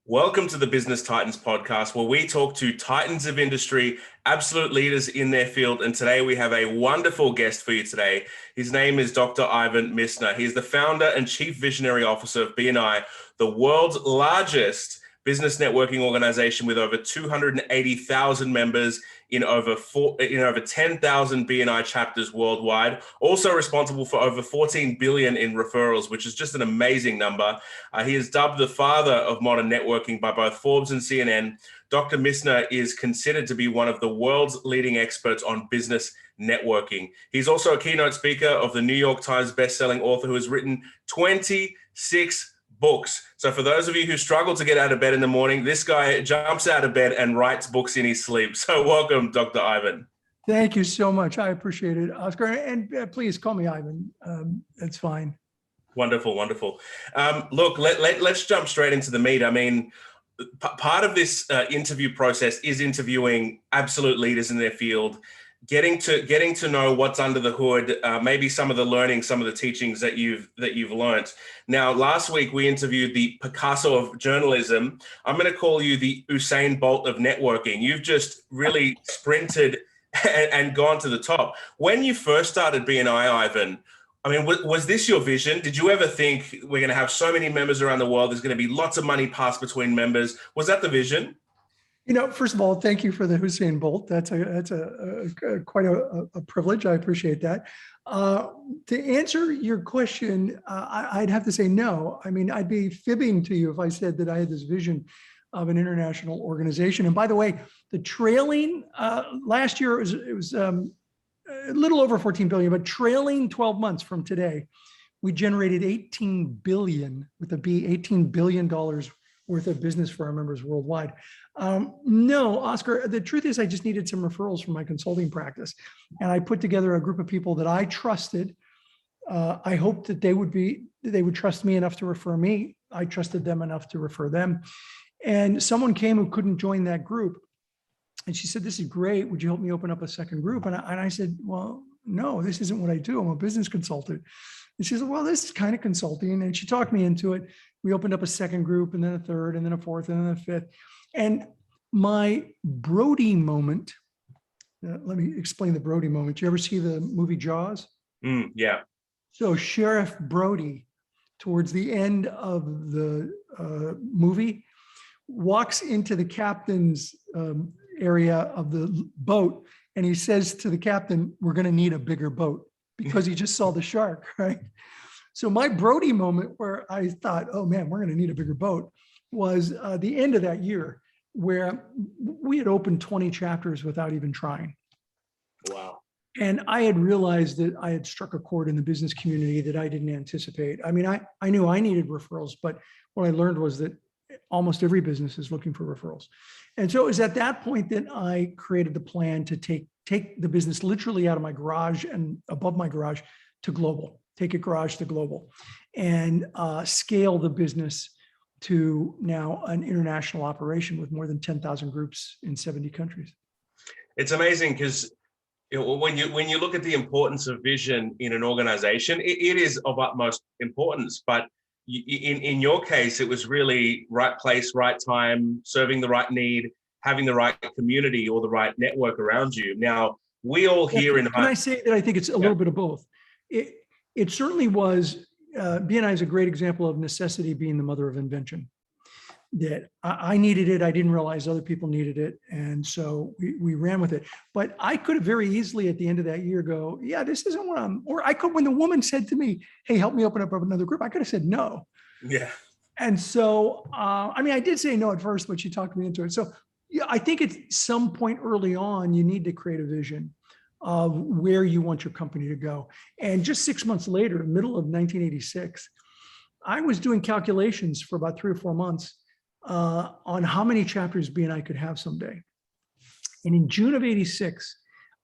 Welcome to the Business Titans podcast, where we talk to titans of industry, absolute leaders in their field. And today we have a wonderful guest for you today. His name is Dr. Ivan Misner. He's the founder and chief visionary officer of BNI, the world's largest business networking organization with over 280,000 members in over 10,000 BNI chapters worldwide. Also responsible for over 14 billion in referrals, which is just an amazing number. He is dubbed the father of modern networking by both Forbes and CNN. Dr. Misner is considered to be one of the world's leading experts on business networking. He's also a keynote speaker of the New York Times bestselling author who has written 26 books. So for those of you who struggle to get out of bed in the morning, this guy jumps out of bed and writes books in his sleep. So welcome, Dr. Ivan. Thank you so much. I appreciate it, Oscar. And please call me Ivan. That's fine. Wonderful, wonderful. Look, let's jump straight into the meat. I mean, part of this interview process is interviewing absolute leaders in their field, getting to know what's under the hood, maybe some of the learning, some of the teachings that you've learned. Now, last week we interviewed the Picasso of journalism. I'm going to call you the Usain Bolt of networking. You've just really sprinted and gone to the top. When you first started BNI, Ivan, I mean, was this your vision? Did you ever think we're going to have so many members around the world, there's going to be lots of money passed between members? Was that the vision? You know, first of all, thank you for the Usain Bolt. That's quite a privilege. I appreciate that. To answer your question, I'd have to say no. I mean, I'd be fibbing to you if I said that I had this vision of an international organization. And by the way, the trailing last year it was a little over 14 billion, but trailing 12 months from today, we generated 18 billion with a B, $18 billion worth of business for our members worldwide. No, Oscar, the truth is I just needed some referrals from my consulting practice. And I put together a group of people that I trusted. I hoped that they would trust me enough to refer me. I trusted them enough to refer them. And someone came who couldn't join that group. And she said, "This is great. Would you help me open up a second group?" And I said, "Well, no, this isn't what I do. I'm a business consultant." And she said, "Well, this is kind of consulting." And she talked me into it. We opened up a second group, and then a third, and then a fourth, and then a fifth. And my Brody moment, let me explain the Brody moment. You ever see the movie Jaws? Yeah. So Sheriff Brody, towards the end of the movie, walks into the captain's area of the boat, and he says to the captain, "We're going to need a bigger boat," because he just saw the shark, right? So my Brody moment where I thought, oh man, we're going to need a bigger boat, was the end of that year, where we had opened 20 chapters without even trying. Wow. And I had realized that I had struck a chord in the business community that I didn't anticipate. I mean, I knew I needed referrals, but what I learned was that almost every business is looking for referrals. And so it was at that point that I created the plan to take the business literally out of my garage and above my garage to global, take it garage to global, and scale the business to now an international operation with more than 10,000 groups in 70 countries. It's amazing because when you look at the importance of vision in an organization, it is of utmost importance. But in your case, it was really right place, right time, serving the right need, having the right community or the right network around you. Now, we all here in... Can I say that I think it's a little bit of both? It certainly was, BNI is a great example of necessity being the mother of invention. That I needed it, I didn't realize other people needed it, and so we ran with it. But I could have very easily at the end of that year go, yeah, this isn't what I'm, or I could, when the woman said to me, "Hey, help me open up another group," I could have said no. Yeah. And so, I mean, I did say no at first, but she talked me into it. So yeah, I think at some point early on, you need to create a vision of where you want your company to go. And just 6 months later, middle of 1986, I was doing calculations for about 3 or 4 months on how many chapters BNI could have someday. And in June of 86,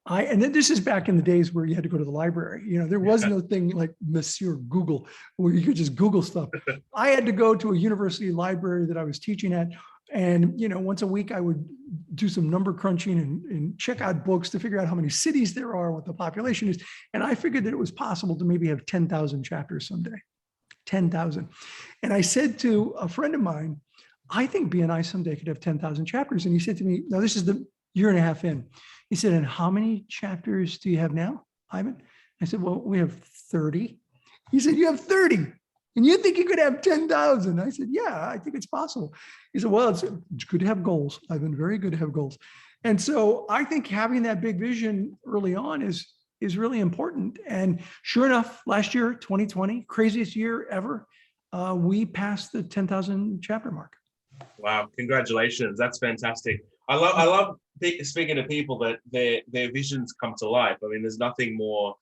and then this is back in the days where you had to go to the library. You know, there was no thing like Monsieur Google where you could just Google stuff. I had to go to a university library that I was teaching at. And, you know, once a week I would do some number crunching and check out books to figure out how many cities there are, what the population is. And I figured that it was possible to maybe have 10,000 chapters someday, 10,000. And I said to a friend of mine, I think BNI someday could have 10,000 chapters. And he said to me, no, this is the year and a half in. He said, and how many chapters do you have now, Ivan? I said, well, we have 30. He said, you have 30 and you think you could have 10,000? I said, yeah, I think it's possible. He said, well, it's good to have goals. I've been very good to have goals. And so I think having that big vision early on is really important. And sure enough, last year, 2020, craziest year ever, we passed the 10,000 chapter mark. Wow, congratulations. That's fantastic. I love speaking to people that their visions come to life. I mean, there's nothing more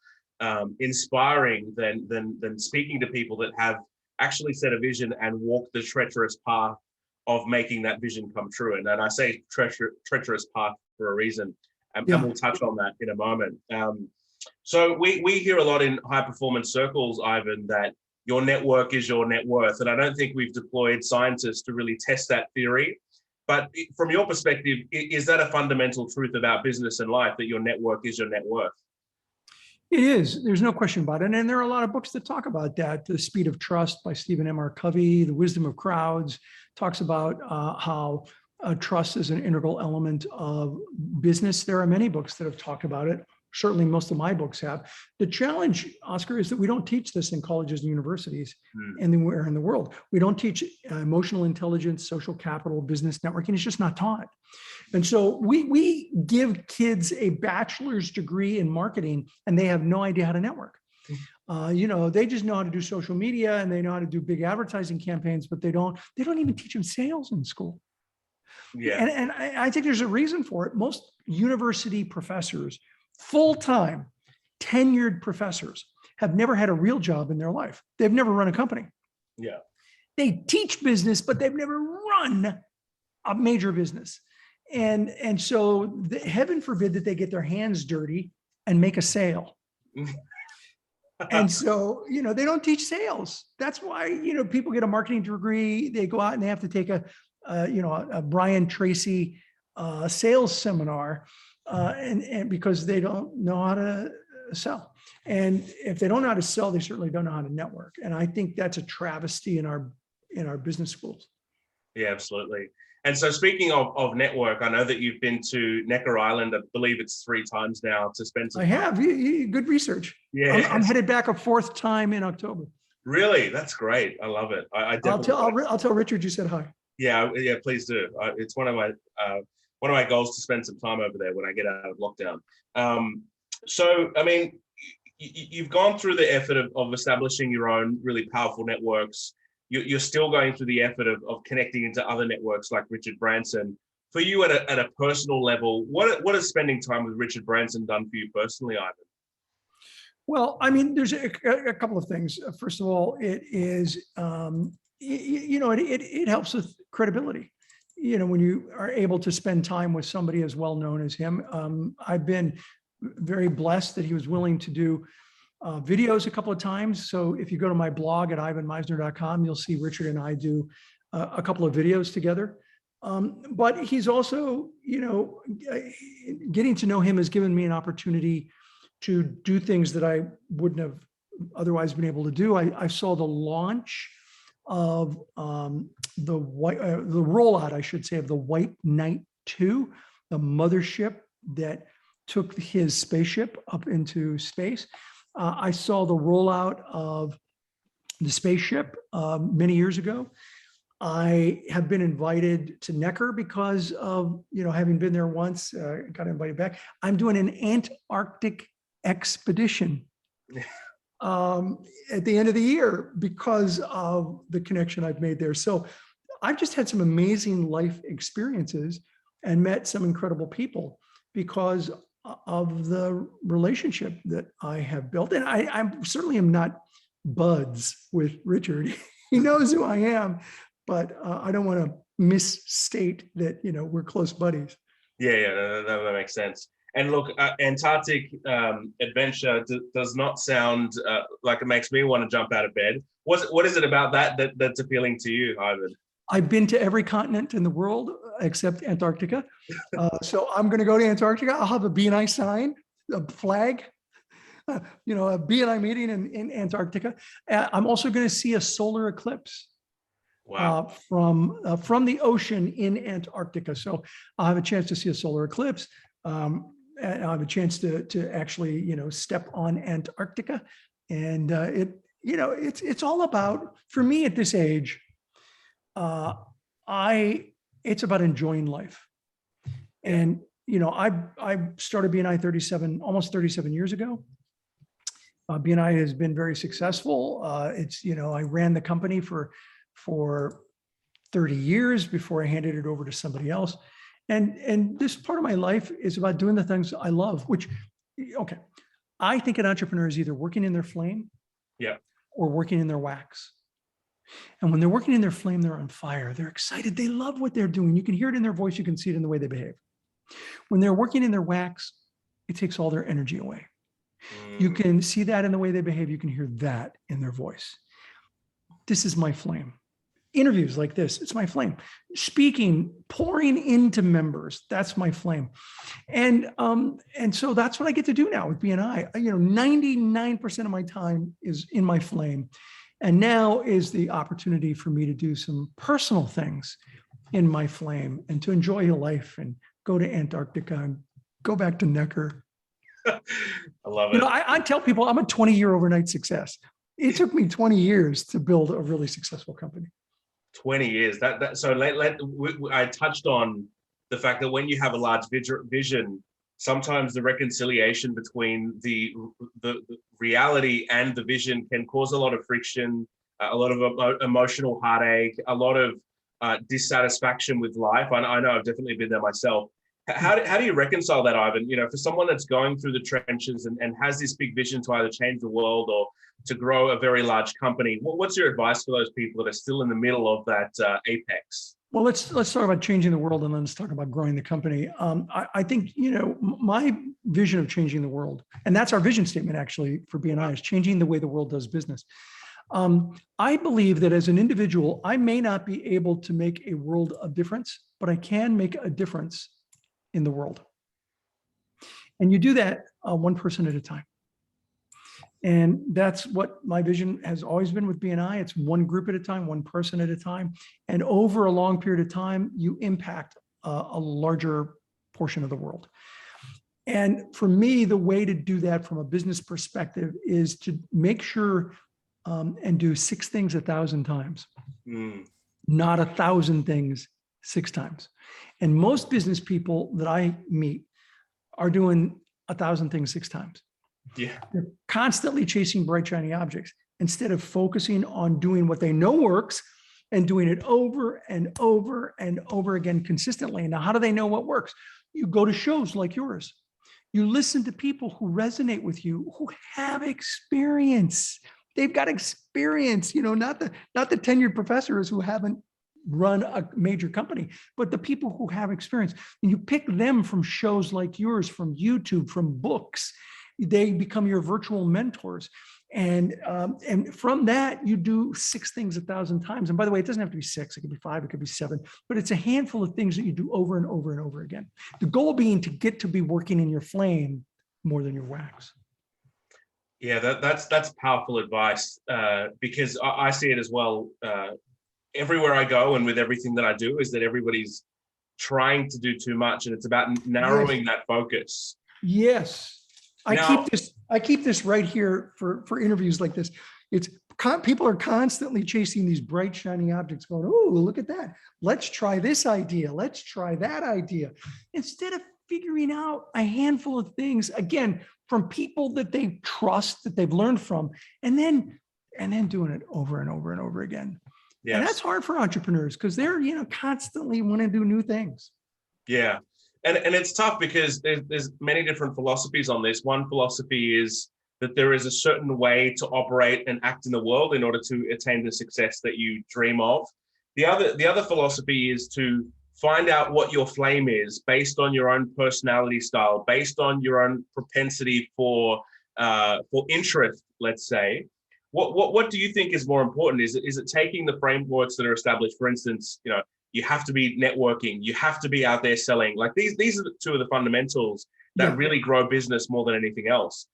inspiring than speaking to people that have actually set a vision and walked the treacherous path of making that vision come true. And I say treacherous path for a reason, and we'll touch on that in a moment. So we hear a lot in high performance circles, Ivan, that your network is your net worth. And I don't think we've deployed scientists to really test that theory. But from your perspective, is that a fundamental truth about business and life, that your network is your net worth? It is. There's no question about it. And there are a lot of books that talk about that. The Speed of Trust by Stephen M. R. Covey, The Wisdom of Crowds talks about how trust is an integral element of business. There are many books that have talked about it. Certainly most of my books have. The challenge, Oscar, is that we don't teach this in colleges and universities anywhere in the world. We don't teach emotional intelligence, social capital, business networking. It's just not taught. And so we give kids a bachelor's degree in marketing and they have no idea how to network. They just know how to do social media and they know how to do big advertising campaigns, but they don't even teach them sales in school. Yeah. And I think there's a reason for it. Most university professors, full-time, tenured professors, have never had a real job in their life. They've never run a company. Yeah. They teach business, but they've never run a major business. And so heaven forbid that they get their hands dirty and make a sale. And so, they don't teach sales. That's why, people get a marketing degree, they go out and they have to take a Brian Tracy sales seminar, and because they don't know how to sell. And if they don't know how to sell, they certainly don't know how to network. And I think that's a travesty in our business schools. Yeah, absolutely. And so speaking of network, I know that you've been to Necker Island, I believe it's 3 times now, to spend some time. I have. Good research. Yeah. I'm headed back a 4th time in October. Really? That's great. I love it. I'll tell Richard you said hi. Yeah, please do. It's one of my goals to spend some time over there when I get out of lockdown. So, I mean, you've gone through the effort of establishing your own really powerful networks. You're still going through the effort of connecting into other networks like Richard Branson. For you at a personal level, what has spending time with Richard Branson done for you personally, Ivan? Well, I mean, there's a couple of things. First of all, it is, it helps with credibility. When you are able to spend time with somebody as well known as him. I've been very blessed that he was willing to do videos a couple of times. So if you go to my blog at ivanmisner.com, you'll see Richard and I do a couple of videos together. But he's also, getting to know him has given me an opportunity to do things that I wouldn't have otherwise been able to do. I saw the launch of the rollout, I should say, of the White Knight 2, the mothership that took his spaceship up into space. I saw the rollout of the spaceship many years ago. I have been invited to Necker because of, having been there once, got invited back. I'm doing an Antarctic expedition at the end of the year because of the connection I've made there. So I've just had some amazing life experiences and met some incredible people because of the relationship that I have built. And I certainly am not buds with Richard. He knows who I am, but I don't want to misstate that, we're close buddies. Yeah, that makes sense. And look, Antarctic adventure does not sound like it makes me want to jump out of bed. What is it about that's appealing to you, Ivan? I've been to every continent in the world except Antarctica. So I'm going to go to Antarctica. I'll have a BNI sign, a flag, a BNI meeting in Antarctica. I'm also going to see a solar eclipse. Wow. From the ocean in Antarctica. So I'll have a chance to see a solar eclipse. And I'll have a chance to actually, step on Antarctica. And it's all about, for me at this age, it's about enjoying life. And, I started BNI almost 37 years ago. BNI has been very successful. I ran the company for 30 years before I handed it over to somebody else. And this part of my life is about doing the things I love, okay. I think an entrepreneur is either working in their flame or working in their wax. And when they're working in their flame, they're on fire. They're excited. They love what they're doing. You can hear it in their voice. You can see it in the way they behave. When they're working in their wax, it takes all their energy away. You can see that in the way they behave. You can hear that in their voice. This is my flame. Interviews like this, it's my flame. Speaking, pouring into members, that's my flame. And so that's what I get to do now with BNI. 99% of my time is in my flame. And now is the opportunity for me to do some personal things in my flame and to enjoy life and go to Antarctica and go back to Necker. I love it. I tell people I'm a 20-year overnight success. It took me 20 years to build a really successful company. 20 years. I touched on the fact that when you have a large vision, sometimes the reconciliation between the reality and the vision can cause a lot of friction, a lot of emotional heartache, a lot of dissatisfaction with life. I know I've definitely been there myself. How do you reconcile that, Ivan? For someone that's going through the trenches and has this big vision to either change the world or to grow a very large company, what's your advice for those people that are still in the middle of that apex? Well, let's talk about changing the world, and then let's talk about growing the company. I think my vision of changing the world, and that's our vision statement actually for BNI, is changing the way the world does business. I believe that as an individual, I may not be able to make a world of difference, but I can make a difference in the world. And you do that one person at a time. And that's what my vision has always been with BNI. It's one group at a time, one person at a time. And over a long period of time, you impact a larger portion of the world. And for me, the way to do that from a business perspective is to make sure and do 6 things 1,000 times, not 1,000 things 6 times. And most business people that I meet are doing 1,000 things 6 times. Yeah. They're constantly chasing bright, shiny objects instead of focusing on doing what they know works and doing it over and over and over again consistently. Now, how do they know what works? You go to shows like yours. You listen to people who resonate with you, who have experience. They've got experience, not the tenured professors who haven't run a major company, but the people who have experience. And you pick them from shows like yours, from YouTube, from books. They become your virtual mentors. And from that, you do 6 things 1,000 times. And by the way, it doesn't have to be 6, it could be 5, it could be 7, but it's a handful of things that you do over and over and over again. The goal being to get to be working in your flame more than your wax. Yeah, that's powerful advice because I see it as well. Everywhere I go and with everything that I do is that everybody's trying to do too much, and it's about narrowing that focus. Yes. I keep this right here for interviews like this. People are constantly chasing these bright, shiny objects going, oh, look at that. Let's try this idea. Let's try that idea. Instead of figuring out a handful of things, again, from people that they trust, that they've learned from, and then doing it over and over and over again. Yes. And that's hard for entrepreneurs because they're, constantly want to do new things. Yeah. And it's tough because there's many different philosophies on this. One philosophy is that there is a certain way to operate and act in the world in order to attain the success that you dream of. The other philosophy is to find out what your flame is based on your own personality style, based on your own propensity for interest, let's say. What do you think is more important? Is it taking the frameworks that are established? For instance, you have to be networking, you have to be out there selling. Like these are the 2 of the fundamentals that really grow business more than anything else.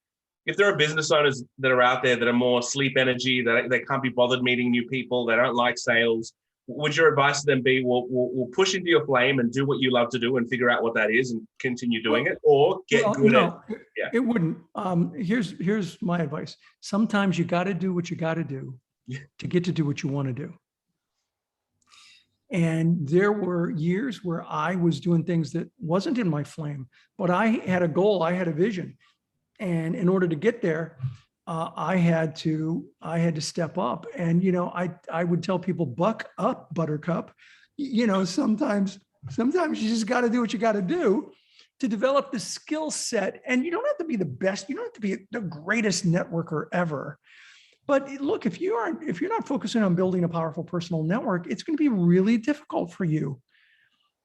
If there are business owners that are out there that are more sleep energy, that they can't be bothered meeting new people, they don't like sales, would your advice to them be, we'll push into your flame and do what you love to do and figure out what that is and continue doing it, or get good at it? Yeah. It wouldn't. Here's my advice. Sometimes you got to do what you got to do to get to do what you want to do. And there were years where I was doing things that wasn't in my flame, but I had a goal, I had a vision. And in order to get there, I had to step up. And, I would tell people, buck up, buttercup. Sometimes you just got to do what you got to do to develop the skill set. And you don't have to be the best. You don't have to be the greatest networker ever. But look, if you're not focusing on building a powerful personal network, it's going to be really difficult for you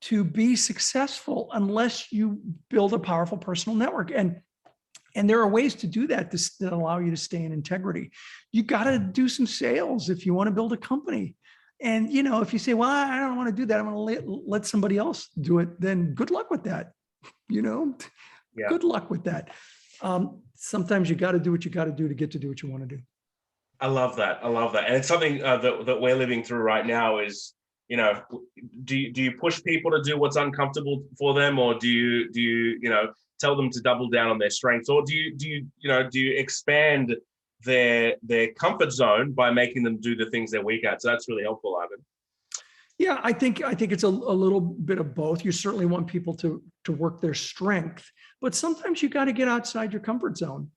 to be successful unless you build a powerful personal network. And there are ways to do that that allow you to stay in integrity. You got to do some sales if you want to build a company. And, if you say, well, I don't want to do that, I'm going to let somebody else do it, then good luck with that. Good luck with that. Sometimes you got to do what you got to do to do what you want to do. I love that. And it's something that we're living through right now is, do you push people to do what's uncomfortable for them, or do you tell them to double down on their strengths, or do you expand their comfort zone by making them do the things they're weak at? So that's really helpful, Ivan. Yeah, I think it's a little bit of both. You certainly want people to work their strength, but sometimes you got to get outside your comfort zone.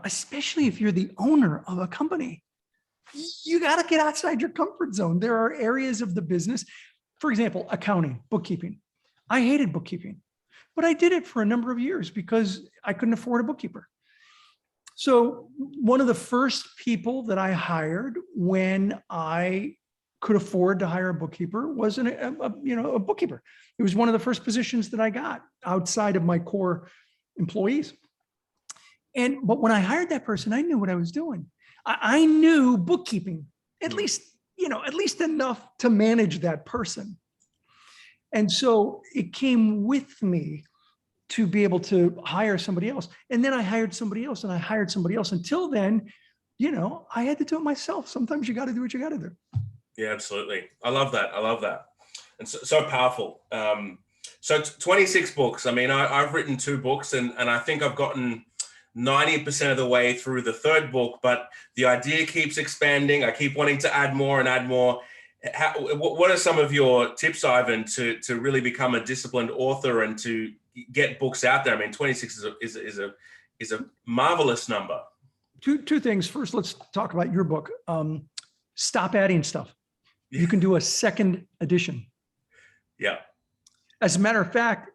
Especially if you're the owner of a company, you got to get outside your comfort zone. There are areas of the business, for example, accounting, bookkeeping. I hated bookkeeping, but I did it for a number of years because I couldn't afford a bookkeeper. So one of the first people that I hired when I could afford to hire a bookkeeper was a bookkeeper. It was one of the first positions that I got outside of my core employees. But when I hired that person, I knew what I was doing. I knew bookkeeping, at least enough to manage that person. And so it came with me to be able to hire somebody else. And then I hired somebody else and I hired somebody else. Until then, I had to do it myself. Sometimes you got to do what you got to do. Yeah, absolutely. I love that. And so powerful. So 26 books. I mean, I've written 2 books and I think I've gotten 90% of the way through the 3rd book, but the idea keeps expanding. I keep wanting to add more and add more. What are some of your tips, Ivan, to really become a disciplined author and to get books out there? I mean, 26 is a marvelous number. Two things. First, let's talk about your book. Stop adding stuff. You can do a 2nd edition. Yeah. As a matter of fact,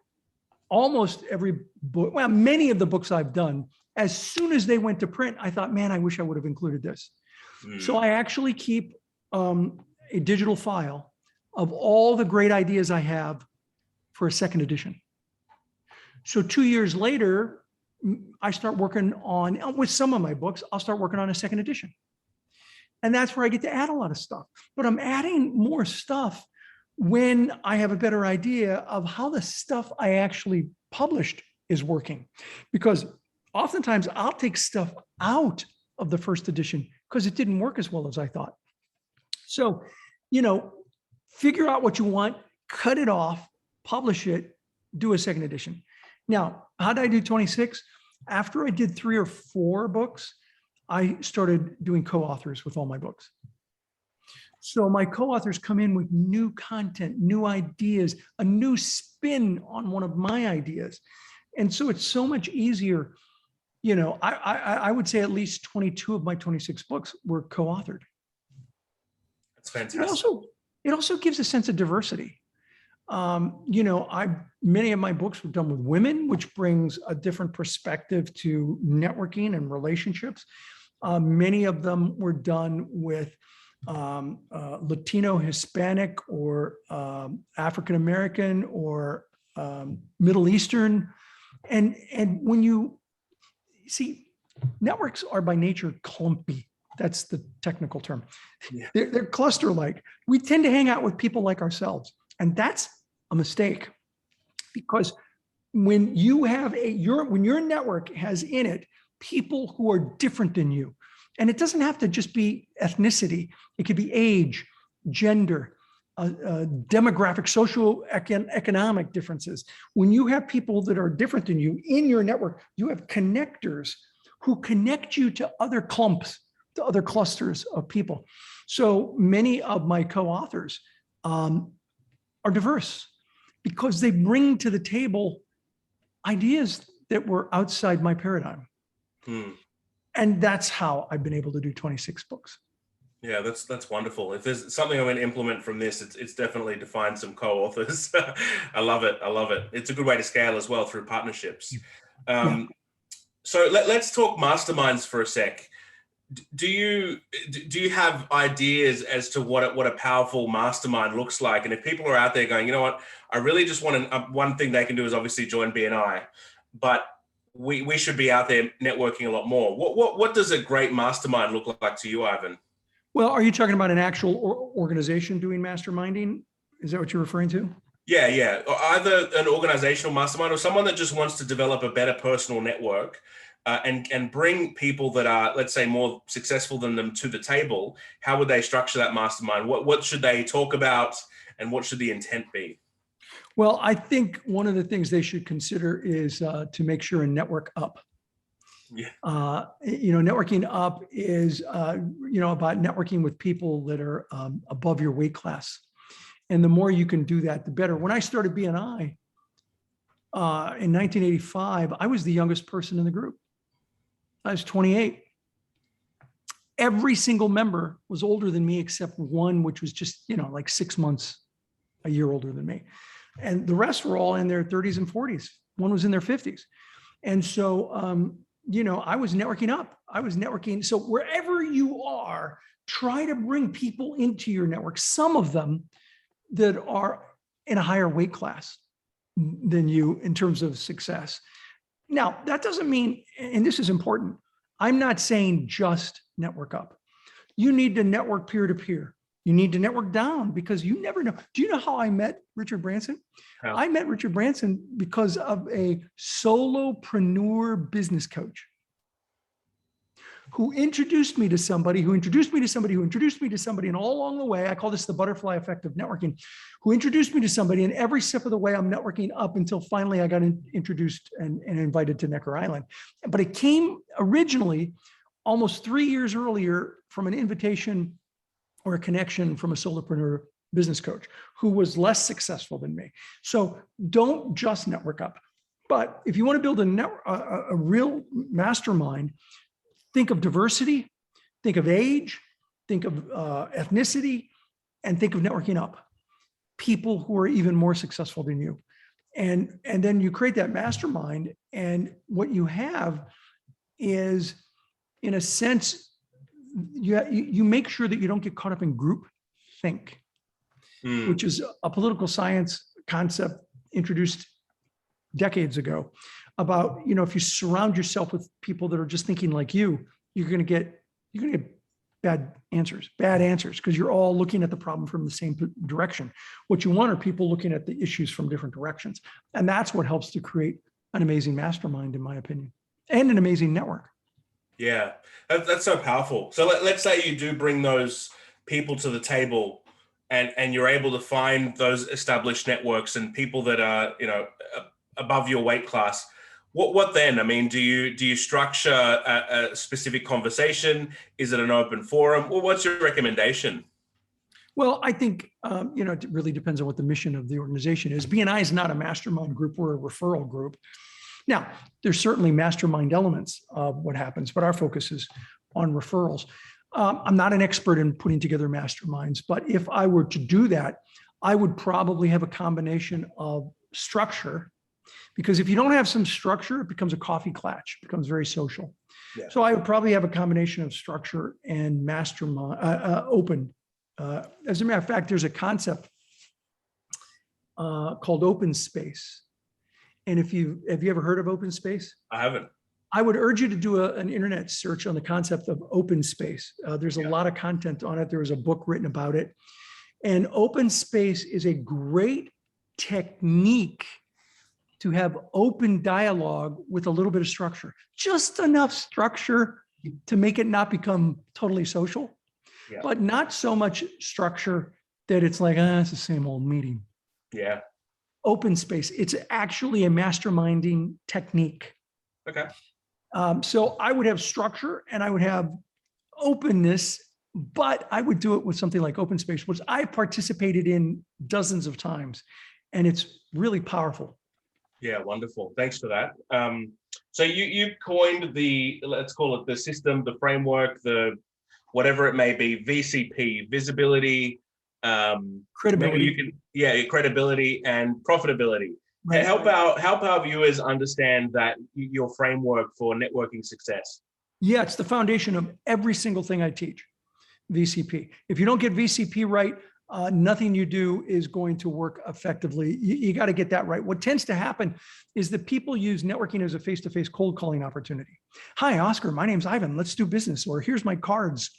almost every book, well, many of the books I've done, as soon as they went to print, I thought, man, I wish I would have included this. So I actually keep a digital file of all the great ideas I have for a 2nd edition. So 2 years later, I start working on, with some of my books, I'll start working on a 2nd edition. And that's where I get to add a lot of stuff. But I'm adding more stuff when I have a better idea of how the stuff I actually published is working. Because oftentimes I'll take stuff out of the 1st edition because it didn't work as well as I thought. So, figure out what you want, cut it off, publish it, do a 2nd edition. Now, how did I do 26? After I did 3 or 4 books, I started doing co-authors with all my books. So my co-authors come in with new content, new ideas, a new spin on one of my ideas. And so it's so much easier. I would say at least 22 of my 26 books were co-authored. That's fantastic. It also gives a sense of diversity. Many of my books were done with women, which brings a different perspective to networking and relationships. Many of them were done with Latino, Hispanic, or African American, or Middle Eastern. And when you see, networks are by nature clumpy. That's the technical term. Yeah. They're cluster-like. We tend to hang out with people like ourselves. And that's a mistake, because when you have when your network has in it people who are different than you, and it doesn't have to just be ethnicity, it could be age, gender, demographic, economic differences. When you have people that are different than you in your network, you have connectors who connect you to other clumps, to other clusters of people. So many of my co-authors are diverse because they bring to the table ideas that were outside my paradigm. And that's how I've been able to do 26 books. Yeah, that's wonderful. If there's something I'm going to implement from this, it's definitely to find some co-authors. I love it. I love it. It's a good way to scale as well through partnerships. So let's talk masterminds for a sec. Do you have ideas as to what a powerful mastermind looks like? And if people are out there going, you know what, I really just want one thing they can do is obviously join BNI, but we should be out there networking a lot more. What does a great mastermind look like to you, Ivan? Well, are you talking about an actual organization doing masterminding? Is that what you're referring to? Yeah. Either an organizational mastermind or someone that just wants to develop a better personal network and bring people that are, let's say, more successful than them to the table. How would they structure that mastermind? What should they talk about, and what should the intent be? Well, I think one of the things they should consider is to make sure and network up. Yeah. Networking up is, about networking with people that are above your weight class. And the more you can do that, the better. When I started BNI in 1985, I was the youngest person in the group. I was 28. Every single member was older than me, except one, which was just, like 6 months, a year older than me. And the rest were all in their 30s and 40s. One was in their 50s. And so, I was networking up. I was networking. So wherever you are, try to bring people into your network, some of them that are in a higher weight class than you in terms of success. Now, that doesn't mean, and this is important, I'm not saying just network up. You need to network peer-to-peer. You need to network down because you never know. Do you know how I met Richard Branson? How? I met Richard Branson because of a solopreneur business coach who introduced me to somebody, who introduced me to somebody, who introduced me to somebody, and all along the way, I call this the butterfly effect of networking, who introduced me to somebody, and every step of the way, I'm networking up until finally I got introduced and invited to Necker Island. But it came originally almost 3 years earlier from an invitation or a connection from a solopreneur business coach who was less successful than me. So don't just network up. But if you want to build a real mastermind, think of diversity, think of age, think of ethnicity, and think of networking up. People who are even more successful than you. And then you create that mastermind, and what you have is, in a sense, you make sure that you don't get caught up in group think, which is a political science concept introduced decades ago about, if you surround yourself with people that are just thinking like you, you're going to get bad answers because you're all looking at the problem from the same direction. What you want are people looking at the issues from different directions. And that's what helps to create an amazing mastermind, in my opinion, and an amazing network. Yeah, that's so powerful. So let's say you do bring those people to the table and you're able to find those established networks and people that are, above your weight class. What then? I mean, do you structure a specific conversation? Is it an open forum? Well, what's your recommendation? Well, I think, it really depends on what the mission of the organization is. BNI is not a mastermind group. We're a referral group. Now, there's certainly mastermind elements of what happens, but our focus is on referrals. I'm not an expert in putting together masterminds, but if I were to do that, I would probably have a combination of structure, because if you don't have some structure, it becomes a coffee klatch, it becomes very social. Yeah. So I would probably have a combination of structure and mastermind, open. As a matter of fact, there's a concept called open space. And have you ever heard of open space? I haven't. I would urge you to do an internet search on the concept of open space. There's a lot of content on it. There was a book written about it. And open space is a great technique to have open dialogue with a little bit of structure, just enough structure to make it not become totally social, but not so much structure that it's like, it's the same old meeting. Yeah. Open space, it's actually a masterminding technique. Okay. So I would have structure and I would have openness, but I would do it with something like open space, which I participated in dozens of times, and it's really powerful. Yeah, wonderful. Thanks for that. So you coined the, let's call it the system, the framework, the whatever it may be, VCP, visibility, Credibility. credibility and profitability. Right. Help our viewers understand that your framework for networking success. Yeah, it's the foundation of every single thing I teach, VCP. If you don't get VCP right, nothing you do is going to work effectively. You got to get that right. What tends to happen is that people use networking as a face-to-face cold calling opportunity. Hi, Oscar, my name's Ivan. Let's do business. Or here's my cards,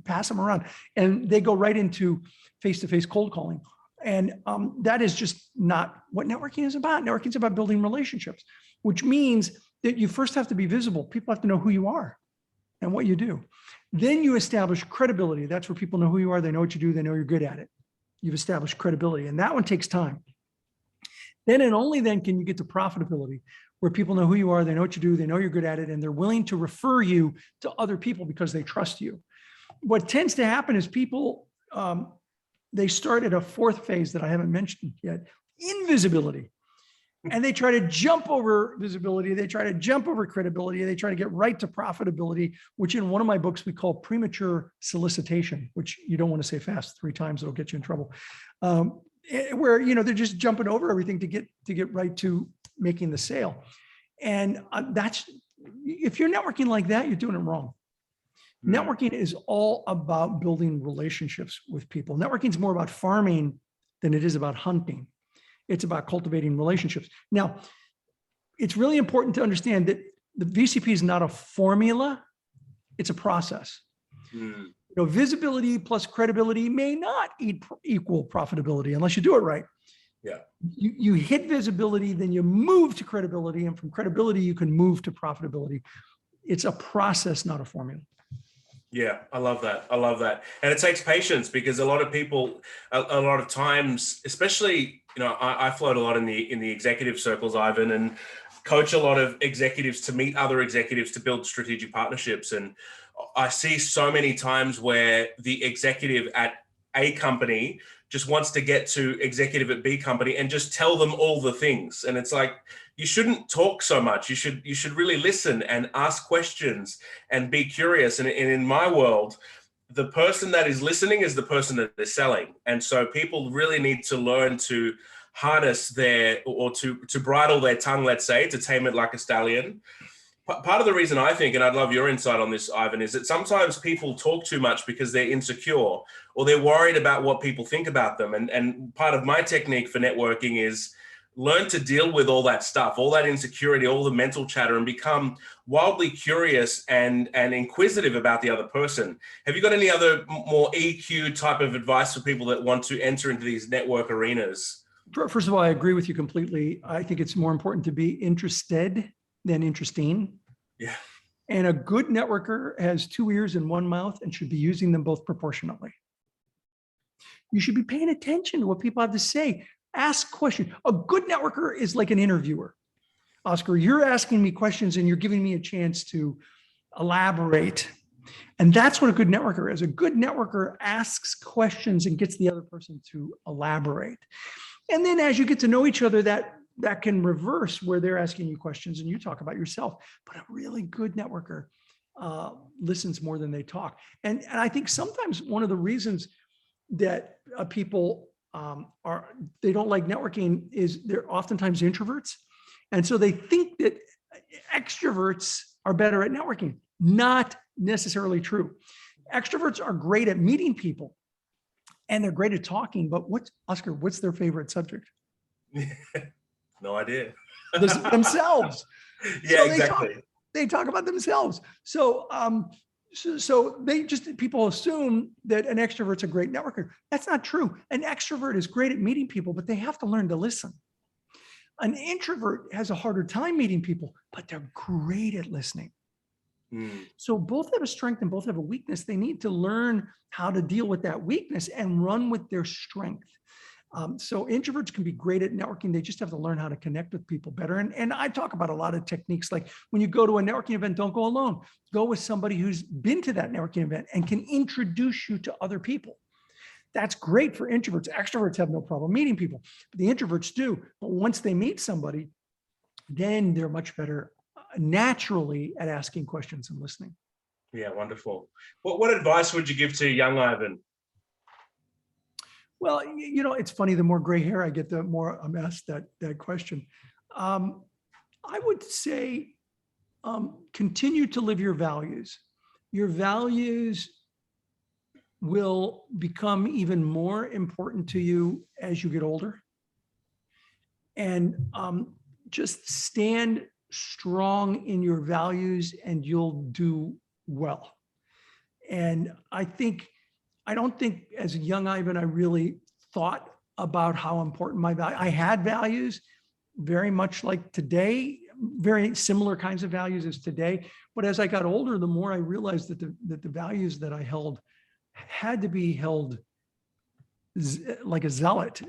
pass them around. And they go right into face-to-face cold calling. And that is just not what networking is about. Networking is about building relationships, which means that you first have to be visible. People have to know who you are and what you do. Then you establish credibility. That's where people know who you are. They know what you do. They know you're good at it. You've established credibility, and that one takes time. Then and only then can you get to profitability, where people know who you are. They know what you do. They know you're good at it, and they're willing to refer you to other people because they trust you. What tends to happen is people, they start at a fourth phase that I haven't mentioned yet, invisibility. And they try to jump over visibility. They try to jump over credibility. They try to get right to profitability, which in one of my books, we call premature solicitation, which you don't want to say fast 3 times. It'll get you in trouble. Where, they're just jumping over everything to get right to making the sale. And if you're networking like that, you're doing it wrong. Networking is all about building relationships with people. Networking is more about farming than it is about hunting. It's about cultivating relationships. Now, it's really important to understand that the VCP is not a formula. It's a process. Visibility plus credibility may not equal profitability unless you do it right. Yeah. You hit visibility, then you move to credibility. And from credibility, you can move to profitability. It's a process, not a formula. Yeah, I love that. I love that. And it takes patience because a lot of people, a lot of times, especially, I float a lot in the executive circles, Ivan, and coach a lot of executives to meet other executives to build strategic partnerships. And I see so many times where the executive at A company just wants to get to executive at B company and just tell them all the things. And it's like, you shouldn't talk so much. You should really listen and ask questions and be curious. And in my world, the person that is listening is the person that is selling. And so people really need to learn to harness to bridle their tongue, let's say, to tame it like a stallion. Part of the reason I think, and I'd love your insight on this, Ivan, is that sometimes people talk too much because they're insecure or they're worried about what people think about them. And part of my technique for networking is learn to deal with all that stuff, all that insecurity, all the mental chatter, and become wildly curious and inquisitive about the other person. Have you got any other more EQ type of advice for people that want to enter into these network arenas? First of all, I agree with you completely. I think it's more important to be interested than interesting. Yeah. And a good networker has 2 ears and 1 mouth and should be using them both proportionately. You should be paying attention to what people have to say. Ask questions. A good networker is like an interviewer. Oscar, you're asking me questions and you're giving me a chance to elaborate. And that's what a good networker is. A good networker asks questions and gets the other person to elaborate. And then as you get to know each other, that can reverse where they're asking you questions and you talk about yourself. But a really good networker listens more than they talk. And I think sometimes one of the reasons that people they don't like networking is they're oftentimes introverts. And so they think that extroverts are better at networking. Not necessarily true. Extroverts are great at meeting people and they're great at talking, but Oscar, what's their favorite subject? No idea. Themselves. Yeah, so exactly. They talk about themselves. So people assume that an extrovert's a great networker. That's not true. An extrovert is great at meeting people, but they have to learn to listen. An introvert has a harder time meeting people, but they're great at listening. So both have a strength and both have a weakness. They need to learn how to deal with that weakness and run with their strength. So introverts can be great at networking. They just have to learn how to connect with people better. And I talk about a lot of techniques, like when you go to a networking event, don't go alone. Go with somebody who's been to that networking event and can introduce you to other people. That's great for introverts. Extroverts have no problem meeting people, but the introverts do. But once they meet somebody, then they're much better naturally at asking questions and listening. Yeah, wonderful. What advice would you give to young Ivan? Well, it's funny, the more gray hair I get, the more I'm asked that question. I would say continue to live your values. Your values will become even more important to you as you get older. And just stand strong in your values and you'll do well. And I don't think as a young Ivan, I really thought about how important my value. I had values very much like today, very similar kinds of values as today. But as I got older, the more I realized that the values that I held had to be held like a zealot,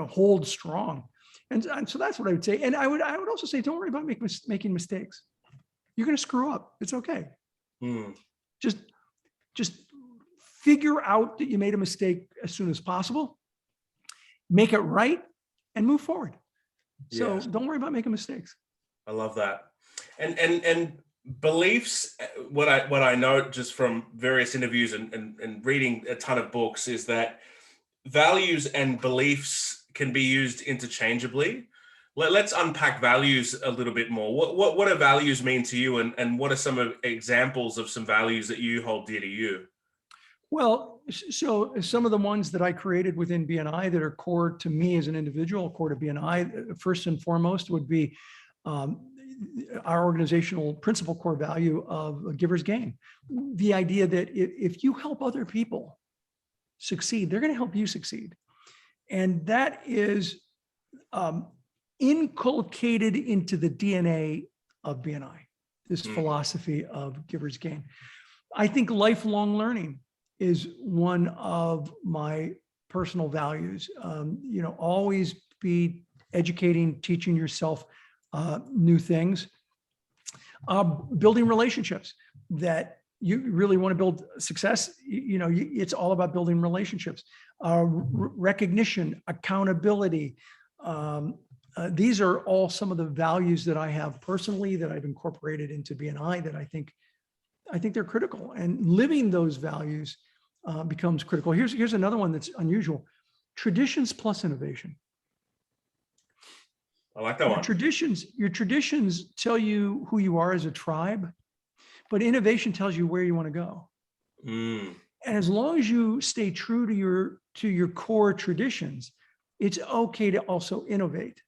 hold strong. And so that's what I would say. And I would also say, don't worry about making mistakes. You're going to screw up. It's okay. Just figure out that you made a mistake as soon as possible, make it right, and move forward. So don't worry about making mistakes. I love that. And beliefs, what I know just from various interviews and reading a ton of books is that values and beliefs can be used interchangeably. Let's unpack values a little bit more. What do values mean to you, and what are some examples of some values that you hold dear to you? Well, so some of the ones that I created within BNI that are core to me as an individual, core to BNI, first and foremost would be our organizational principal core value of a giver's gain. The idea that if you help other people succeed, they're going to help you succeed. And that is inculcated into the DNA of BNI, this philosophy of giver's gain. I think lifelong learning is one of my personal values. Always be educating, teaching yourself new things, building relationships that you really want to build success. It's all about building relationships, recognition, accountability. These are all some of the values that I have personally that I've incorporated into BNI that I think they're critical, and living those values becomes critical. Here's another one that's unusual: traditions plus innovation. I like that one. Your traditions tell you who you are as a tribe, but innovation tells you where you want to go. And as long as you stay true to your core traditions, it's okay to also innovate.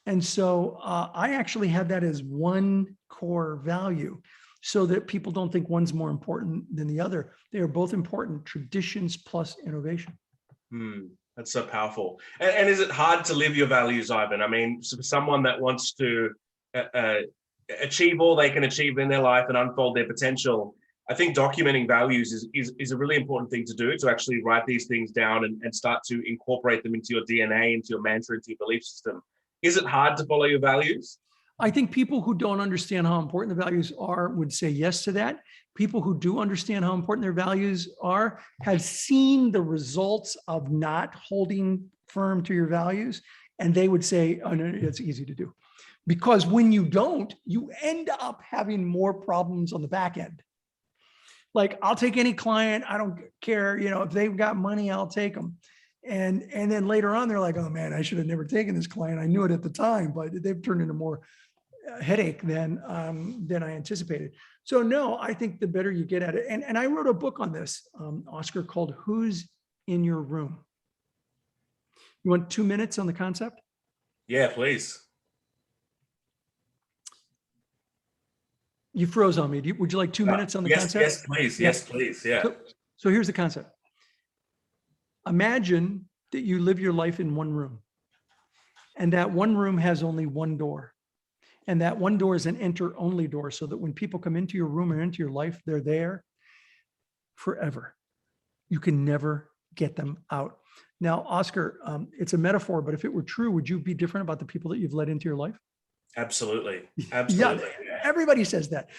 And so I actually have that as one core value, so that people don't think one's more important than the other. They are both important: traditions plus innovation. That's so powerful. And is it hard to live your values, Ivan? I mean, for someone that wants to achieve all they can achieve in their life and unfold their potential, I think documenting values is a really important thing to do, to actually write these things down and start to incorporate them into your DNA, into your mantra, into your belief system. Is it hard to follow your values? I think people who don't understand how important the values are would say yes to that. People who do understand how important their values are have seen the results of not holding firm to your values, and they would say, oh, no, it's easy to do. Because when you don't, you end up having more problems on the back end. Like, I'll take any client, I don't care, if they've got money, I'll take them. And then later on, they're like, oh man, I should have never taken this client. I knew it at the time, but they've turned into more headache than I anticipated. So no, I think the better you get at it. And I wrote a book on this, Oscar, called Who's in Your Room? You want 2 minutes on the concept? Yeah, please. You froze on me. Would you like 2 minutes on the concept? Yes, please. Yes, please. Yeah. So here's the concept. Imagine that you live your life in one room, and that one room has only one door. And that one door is an enter only door, so that when people come into your room or into your life, they're there forever. You can never get them out. Now, Oscar, it's a metaphor, but if it were true, would you be different about the people that you've let into your life? Absolutely. Yeah, Absolutely. everybody says that.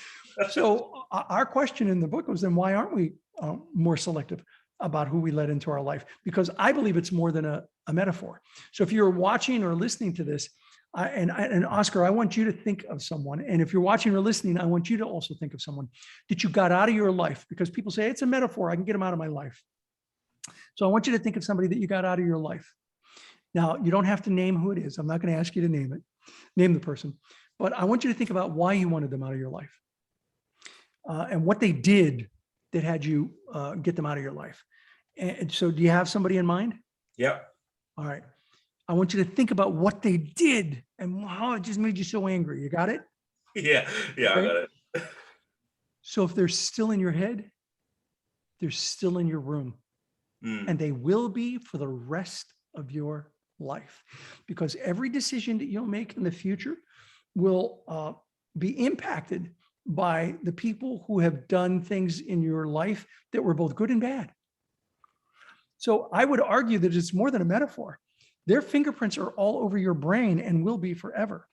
So our question in the book was, then why aren't we more selective about who we let into our life? Because I believe it's more than a metaphor. So if you're watching or listening to this, and Oscar, I want you to think of someone. And if you're watching or listening, I want you to also think of someone that you got out of your life, because people say it's a metaphor. I can get them out of my life. So I want you to think of somebody that you got out of your life. Now, you don't have to name who it is. I'm not going to ask you to name the person, but I want you to think about why you wanted them out of your life, and what they did that had you get them out of your life. And so do you have somebody in mind? Yep. All right. I want you to think about what they did and how it just made you so angry. You got it? Yeah. Yeah, okay. I got it. So if they're still in your head, they're still in your room. And they will be for the rest of your life, because every decision that you'll make in the future will be impacted by the people who have done things in your life that were both good and bad. So I would argue that it's more than a metaphor. Their fingerprints are all over your brain and will be forever.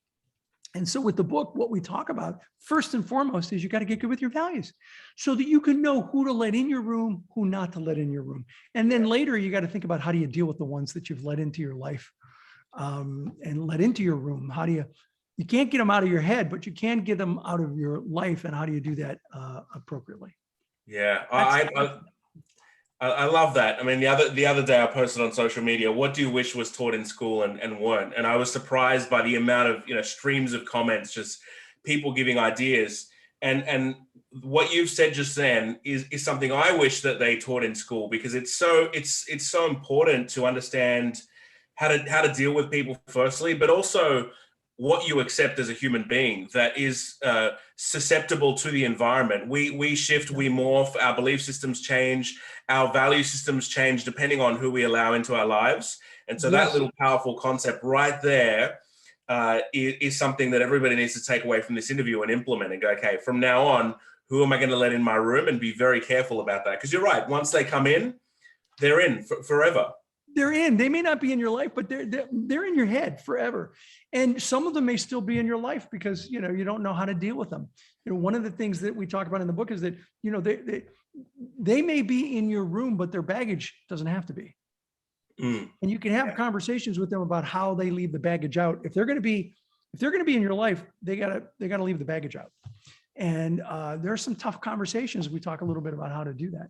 And so with the book, what we talk about first and foremost is you got to get good with your values, so that you can know who to let in your room, who not to let in your room. And then later you got to think about, how do you deal with the ones that you've let into your life and let into your room? How do you can't get them out of your head, but you can get them out of your life. And how do you do that appropriately? Yeah, I love that. I mean, the other day I posted on social media, what do you wish was taught in school and weren't? And I was surprised by the amount of, streams of comments, just people giving ideas. And what you've said just then is something I wish that they taught in school, because it's so important to understand how to deal with people firstly, but also what you accept as a human being that is susceptible to the environment. We shift, we morph, our belief systems change, our value systems change depending on who we allow into our lives. And so that little powerful concept right there is something that everybody needs to take away from this interview and implement and go, okay, from now on, who am I going to let in my room? And be very careful about that. Because you're right, once they come in, they're in forever. They're in. They may not be in your life, but they're in your head forever. And some of them may still be in your life because you don't know how to deal with them. One of the things that we talk about in the book is that they may be in your room, but their baggage doesn't have to be. And you can have conversations with them about how they leave the baggage out. If they're going to be in your life, they gotta leave the baggage out. And there are some tough conversations. We talk a little bit about how to do that.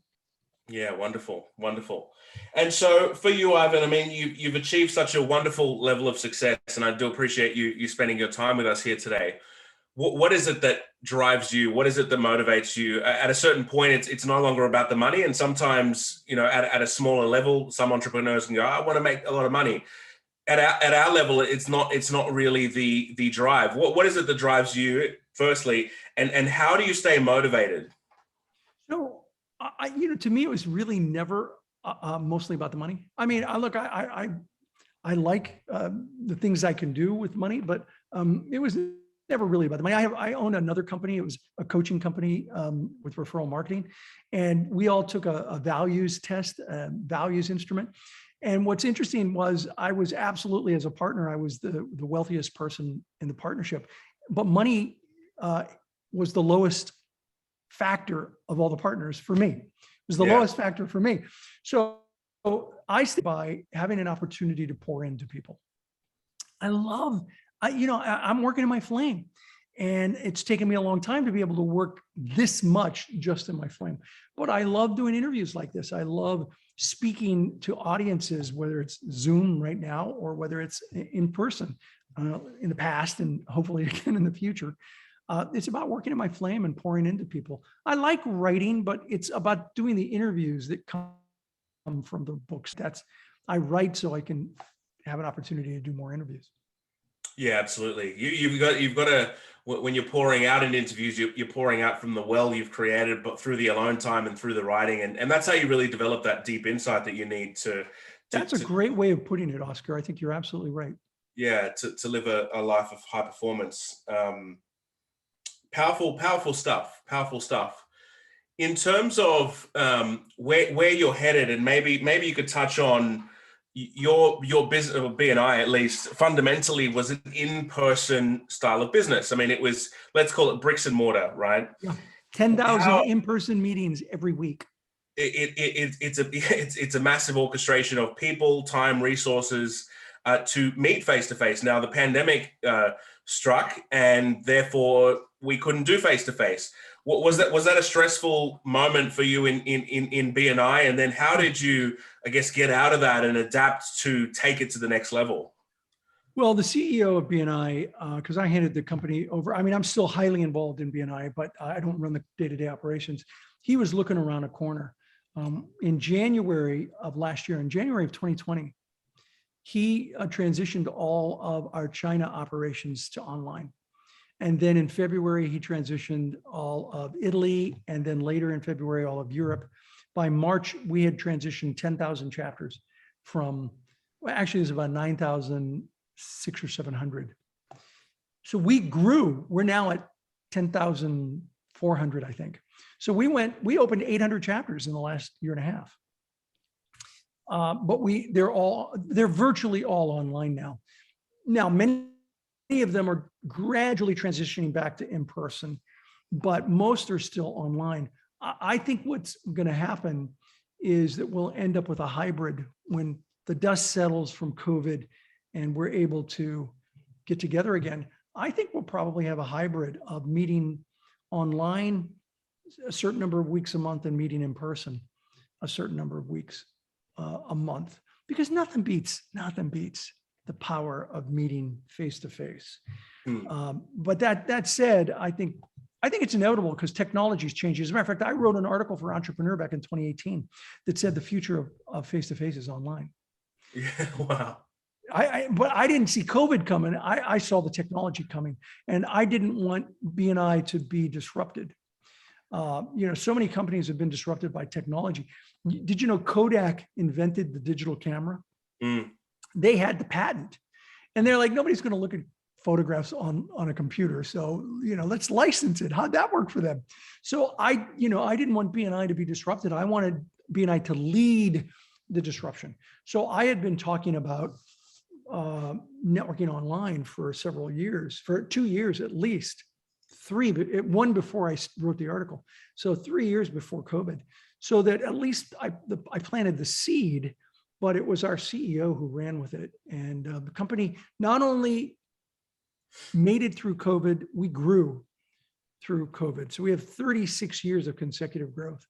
Yeah, wonderful, wonderful. And so for you, Ivan, I mean, you've achieved such a wonderful level of success, and I do appreciate you spending your time with us here today. What is it that drives you? What is it that motivates you? At a certain point, it's no longer about the money. And sometimes, at a smaller level, some entrepreneurs can go, I want to make a lot of money. At our level, it's not really the drive. What is it that drives you, firstly, and how do you stay motivated? So, to me, it was really never mostly about the money. I mean, I like the things I can do with money, but it was never really about the money. I own another company. It was a coaching company with referral marketing. And we all took a values test, values instrument. And what's interesting was I was absolutely, as a partner, I was the wealthiest person in the partnership, but money was the lowest factor of all the partners for me. It was the lowest factor for me. So I stay by having an opportunity to pour into people. I'm working in my flame, and it's taken me a long time to be able to work this much just in my flame. But I love doing interviews like this. I love speaking to audiences, whether it's Zoom right now or whether it's in person in the past and hopefully again in the future. It's about working in my flame and pouring into people. I like writing, but it's about doing the interviews that come from the books. I write so I can have an opportunity to do more interviews. Yeah, absolutely. You've got to, when you're pouring out in interviews, you're pouring out from the well you've created, but through the alone time and through the writing. And that's how you really develop that deep insight that you need to. That's a great way of putting it, Oscar. I think you're absolutely right. Yeah, to live a life of high performance. Powerful stuff. Powerful stuff. In terms of where you're headed, and maybe you could touch on your business, or BNI at least, fundamentally was an in-person style of business. I mean, it was, let's call it bricks and mortar, right? Yeah. 10,000 How in-person meetings every week. it's a massive orchestration of people, time, resources to meet face to face. Now the pandemic struck, and therefore we couldn't do face to face. What was that? Was that a stressful moment for you in BNI? And then how did you, I guess, get out of that and adapt to take it to the next level? Well, the CEO of BNI, because I handed the company over. I mean, I'm still highly involved in BNI, but I don't run the day-to-day operations. He was looking around a corner. In January of last year, in January of 2020, he transitioned all of our China operations to online. And then in February, he transitioned all of Italy, and then later in February, all of Europe. By March, we had transitioned 10,000 chapters from, well, actually, it was about 9,600 or 700. So we grew. We're now at 10,400, I think. So we opened 800 chapters in the last year and a half. But they're virtually all online now. Now, many of them are gradually transitioning back to in-person, but most are still online. I think what's going to happen is that we'll end up with a hybrid when the dust settles from COVID and we're able to get together again. I think we'll probably have a hybrid of meeting online a certain number of weeks a month and meeting in person a certain number of weeks a month, because nothing beats the power of meeting face to face. But that said, I think it's inevitable because technology is changing. As a matter of fact, I wrote an article for Entrepreneur back in 2018 that said the future of face to face is online. Yeah, wow. But I didn't see COVID coming. I saw the technology coming, and I didn't want BNI to be disrupted. So many companies have been disrupted by technology. Did you know Kodak invented the digital camera? They had the patent, and they're like, nobody's going to look at photographs on a computer. So, let's license it. How'd that work for them? So I didn't want BNI to be disrupted. I wanted BNI to lead the disruption. So I had been talking about networking online for several years, for 2 years at least, one before I wrote the article. So 3 years before COVID, so that at least I planted the seed, but it was our CEO who ran with it. And the company not only made it through COVID, we grew through COVID. So we have 36 years of consecutive growth.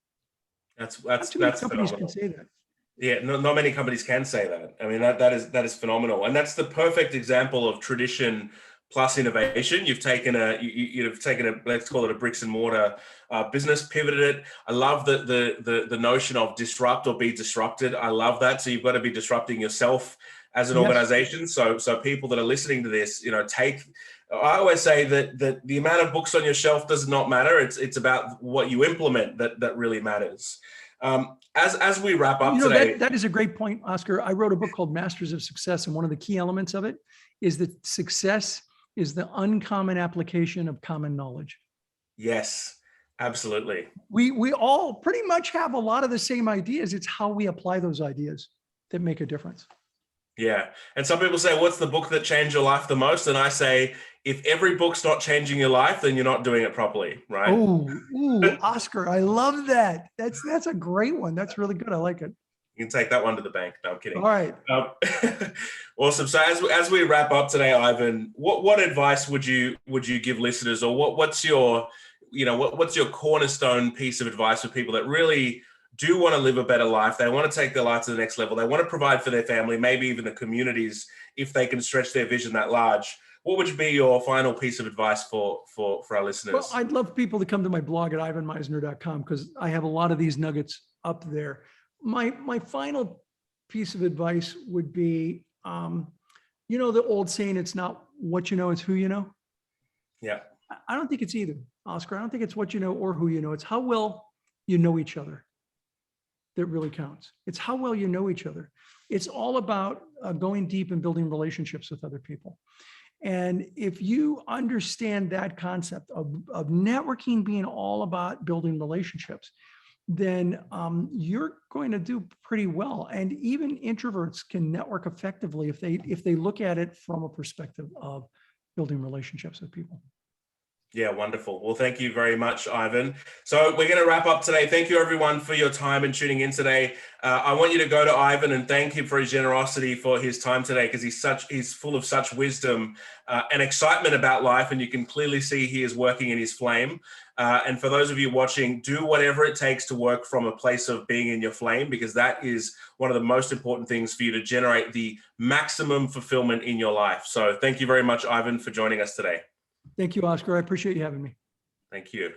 That's companies phenomenal. can say that. Yeah, not many companies can say that. I mean, that is phenomenal, and that's the perfect example of tradition plus innovation. You've taken let's call it a bricks and mortar business, pivoted it. I love the notion of disrupt or be disrupted. I love that. So you've got to be disrupting yourself as an organization. So people that are listening to this, I always say that the amount of books on your shelf does not matter. It's about what you implement that really matters. As we wrap up today, that is a great point, Oscar. I wrote a book called Masters of Success, and one of the key elements of it is that success is the uncommon application of common knowledge. Yes, absolutely. We all pretty much have a lot of the same ideas. It's how we apply those ideas that make a difference. Yeah. And some people say, what's the book that changed your life the most? And I say, if every book's not changing your life, then you're not doing it properly, right? Ooh, Oscar, I love that. That's a great one. That's really good. I like it. You can take that one to the bank. No, I'm kidding. All right. Awesome. So as we wrap up today, Ivan, what advice would you give listeners, or what's your cornerstone piece of advice for people that really do want to live a better life? They want to take their life to the next level. They want to provide for their family, maybe even the communities, if they can stretch their vision that large. What would be your final piece of advice for our listeners? Well, I'd love people to come to my blog at ivanmisner.com, because I have a lot of these nuggets up there. My final piece of advice would be, the old saying, it's not what you know, it's who you know. Yeah. I don't think it's either, Oscar. I don't think it's what you know or who you know. It's how well you know each other. that really counts. It's how well you know each other. It's all about going deep and building relationships with other people. And if you understand that concept of networking being all about building relationships, then you're going to do pretty well. And even introverts can network effectively if they look at it from a perspective of building relationships with people. Yeah, wonderful. Well, thank you very much, Ivan. So we're going to wrap up today. Thank you, everyone, for your time and tuning in today. I want you to go to Ivan and thank him for his generosity for his time today, because he's full of such wisdom and excitement about life, and you can clearly see he is working in his flame. And for those of you watching, do whatever it takes to work from a place of being in your flame, because that is one of the most important things for you to generate the maximum fulfillment in your life. So thank you very much, Ivan, for joining us today. Thank you, Oscar. I appreciate you having me. Thank you.